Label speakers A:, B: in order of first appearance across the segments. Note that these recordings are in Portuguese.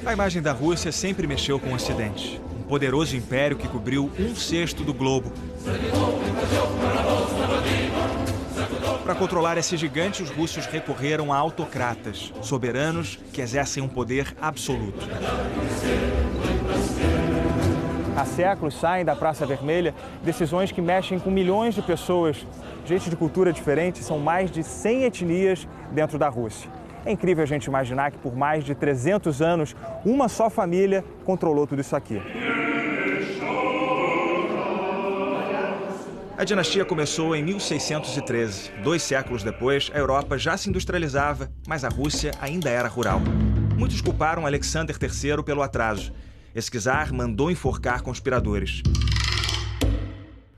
A: A imagem da Rússia sempre mexeu com o Ocidente. Um poderoso império que cobriu 1/6 do globo. Para controlar esse gigante, os russos recorreram a autocratas, soberanos que exercem um poder absoluto. Há séculos saem da Praça Vermelha decisões que mexem com milhões de pessoas. Gente de cultura diferente, são mais de 100 etnias dentro da Rússia. É incrível a gente imaginar que por mais de 300 anos, uma só família controlou tudo isso aqui. A dinastia começou em 1613. 2 séculos depois, a Europa já se industrializava, mas a Rússia ainda era rural. Muitos culparam Alexander III pelo atraso. Esse czar mandou enforcar conspiradores.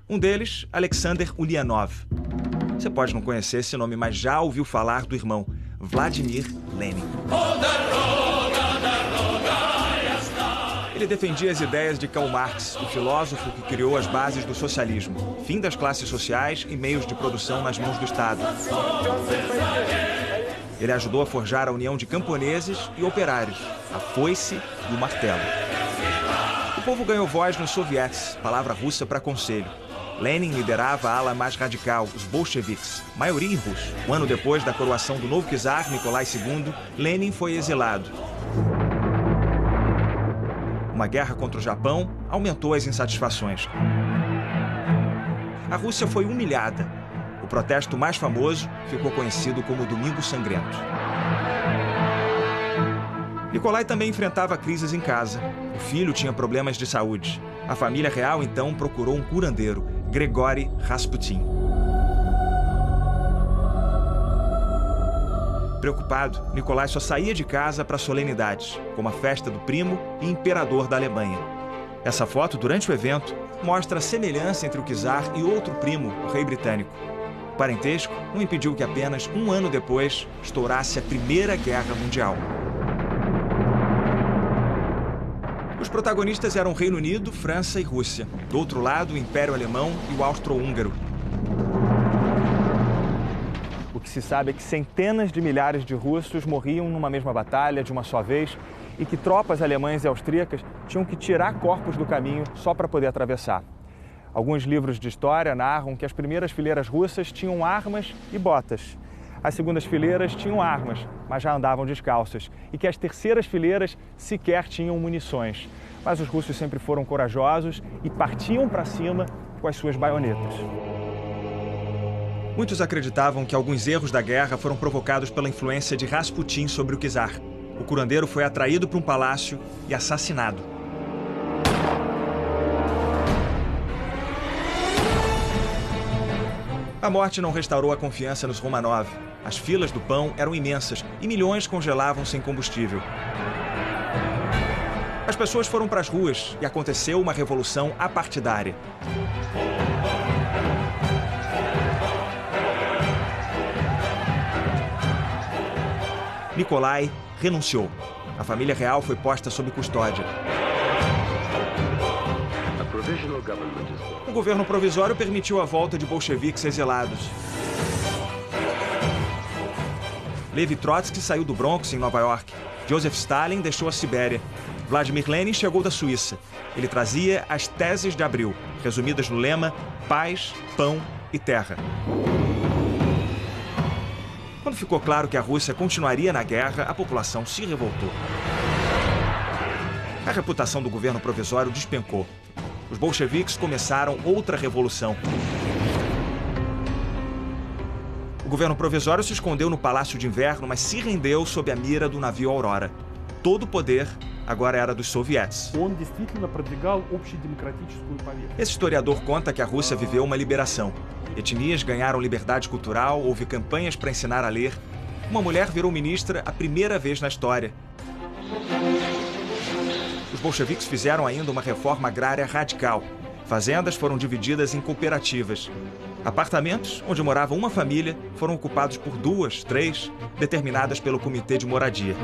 A: Um deles, Alexander Ulyanov. Você pode não conhecer esse nome, mas já ouviu falar do irmão, Vladimir Lenin. Ele defendia as ideias de Karl Marx, o filósofo que criou as bases do socialismo, fim das classes sociais e meios de produção nas mãos do Estado. Ele ajudou a forjar a união de camponeses e operários, a foice e o martelo. O povo ganhou voz nos sovietes, palavra russa para conselho. Lenin liderava a ala mais radical, os bolcheviques, maioria em russo. Um ano depois da coroação do novo czar, Nicolai II, Lenin foi exilado. Uma guerra contra o Japão aumentou as insatisfações. A Rússia foi humilhada. O protesto mais famoso ficou conhecido como Domingo Sangrento. Nicolai também enfrentava crises em casa. O filho tinha problemas de saúde. A família real, então, procurou um curandeiro, Grigori Rasputin. Preocupado, Nicolai só saía de casa para solenidades, como a festa do primo e imperador da Alemanha. Essa foto, durante o evento, mostra a semelhança entre o czar e outro primo, o rei britânico. O parentesco não impediu que apenas um ano depois estourasse a Primeira Guerra Mundial. Os protagonistas eram o Reino Unido, França e Rússia. Do outro lado, o Império Alemão e o Austro-Húngaro. O que se sabe é que centenas de milhares de russos morriam numa mesma batalha, de uma só vez, e que tropas alemãs e austríacas tinham que tirar corpos do caminho só para poder atravessar. Alguns livros de história narram que as primeiras fileiras russas tinham armas e botas. As segundas fileiras tinham armas, mas já andavam descalças, e que as terceiras fileiras sequer tinham munições. Mas os russos sempre foram corajosos e partiam para cima com as suas baionetas. Muitos acreditavam que alguns erros da guerra foram provocados pela influência de Rasputin sobre o czar. O curandeiro foi atraído para um palácio e assassinado. A morte não restaurou a confiança nos Romanov. As filas do pão eram imensas e milhões congelavam sem combustível. As pessoas foram para as ruas e aconteceu uma revolução apartidária. Nicolai renunciou. A família real foi posta sob custódia. O governo provisório permitiu a volta de bolcheviques exilados. Levi Trotsky saiu do Bronx, em Nova York. Joseph Stalin deixou a Sibéria. Vladimir Lenin chegou da Suíça. Ele trazia as teses de abril, resumidas no lema paz, pão e terra. Quando ficou claro que a Rússia continuaria na guerra, a população se revoltou. A reputação do governo provisório despencou. Os bolcheviques começaram outra revolução. O governo provisório se escondeu no Palácio de Inverno, mas se rendeu sob a mira do navio Aurora. Todo o poder agora era dos sovietes. Esse historiador conta que a Rússia viveu uma liberação. Etnias ganharam liberdade cultural, houve campanhas para ensinar a ler. Uma mulher virou ministra a primeira vez na história. Os bolcheviques fizeram ainda uma reforma agrária radical. Fazendas foram divididas em cooperativas. Apartamentos, onde morava uma família, foram ocupados por 2, 3, determinadas pelo Comitê de Moradia.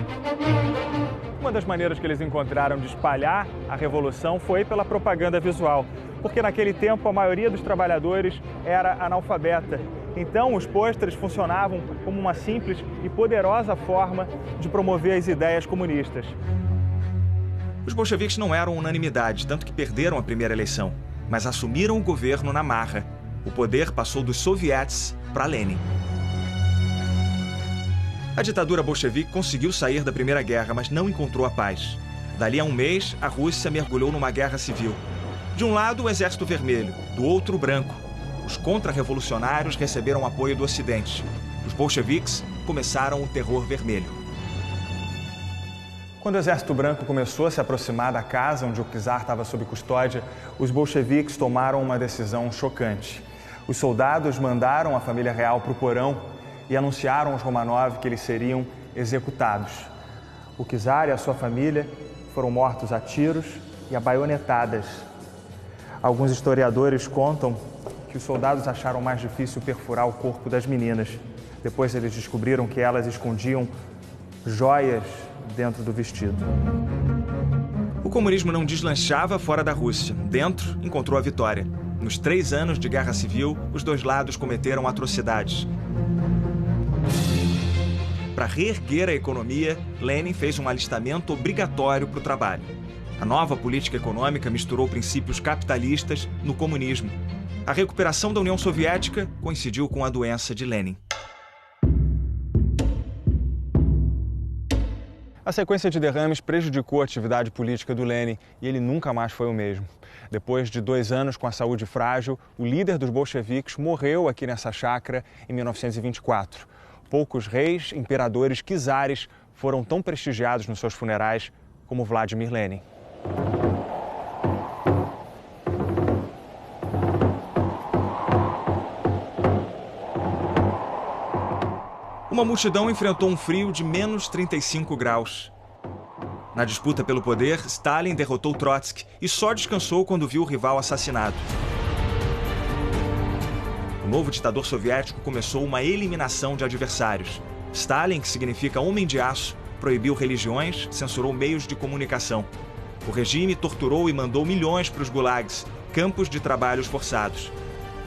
A: Uma das maneiras que eles encontraram de espalhar a revolução foi pela propaganda visual, porque naquele tempo a maioria dos trabalhadores era analfabeta Então, os pôsteres funcionavam como uma simples e poderosa forma de promover as ideias comunistas. Os bolcheviques não eram unanimidade, tanto que perderam a primeira eleição, mas assumiram o governo na marra. O poder passou dos sovietes para Lenin. A ditadura bolchevique conseguiu sair da Primeira Guerra, mas não encontrou a paz. Dali a um mês, a Rússia mergulhou numa guerra civil. De um lado, o Exército Vermelho, do outro, o branco. Os contra-revolucionários receberam apoio do Ocidente. Os bolcheviques começaram o terror vermelho. Quando o Exército Branco começou a se aproximar da casa onde o czar estava sob custódia, os bolcheviques tomaram uma decisão chocante. Os soldados mandaram a família real para o porão e anunciaram aos Romanov que eles seriam executados. O czar e a sua família foram mortos a tiros e a baionetadas. Alguns historiadores contam que os soldados acharam mais difícil perfurar o corpo das meninas. Depois eles descobriram que elas escondiam joias dentro do vestido. O comunismo não deslanchava fora da Rússia. Dentro, encontrou a vitória. Nos 3 anos de guerra civil, os dois lados cometeram atrocidades. Para reerguer a economia, Lenin fez um alistamento obrigatório para o trabalho. A nova política econômica misturou princípios capitalistas no comunismo. A recuperação da União Soviética coincidiu com a doença de Lenin. A sequência de derrames prejudicou a atividade política do Lenin e ele nunca mais foi o mesmo. Depois de 2 anos com a saúde frágil, o líder dos bolcheviques morreu aqui nessa chácara em 1924. Poucos reis, imperadores, czares foram tão prestigiados nos seus funerais como Vladimir Lenin. Uma multidão enfrentou um frio de menos 35 graus. Na disputa pelo poder, Stalin derrotou Trotsky e só descansou quando viu o rival assassinado. O novo ditador soviético começou uma eliminação de adversários. Stalin, que significa homem de aço, proibiu religiões, censurou meios de comunicação. O regime torturou e mandou milhões para os gulags, campos de trabalhos forçados.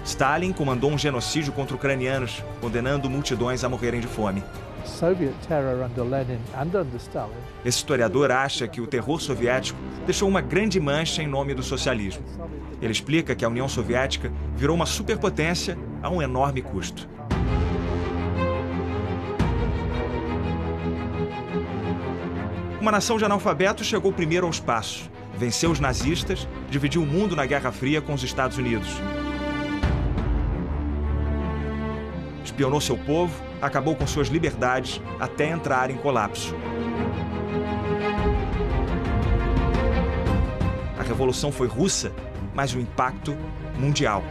A: Stalin comandou um genocídio contra ucranianos, condenando multidões a morrerem de fome. Esse historiador acha que o terror soviético deixou uma grande mancha em nome do socialismo. Ele explica que a União Soviética virou uma superpotência a um enorme custo. Uma nação de analfabetos chegou primeiro ao espaço, venceu os nazistas, dividiu o mundo na Guerra Fria com os Estados Unidos. Espionou seu povo, acabou com suas liberdades até entrar em colapso. A revolução foi russa, mas o impacto mundial.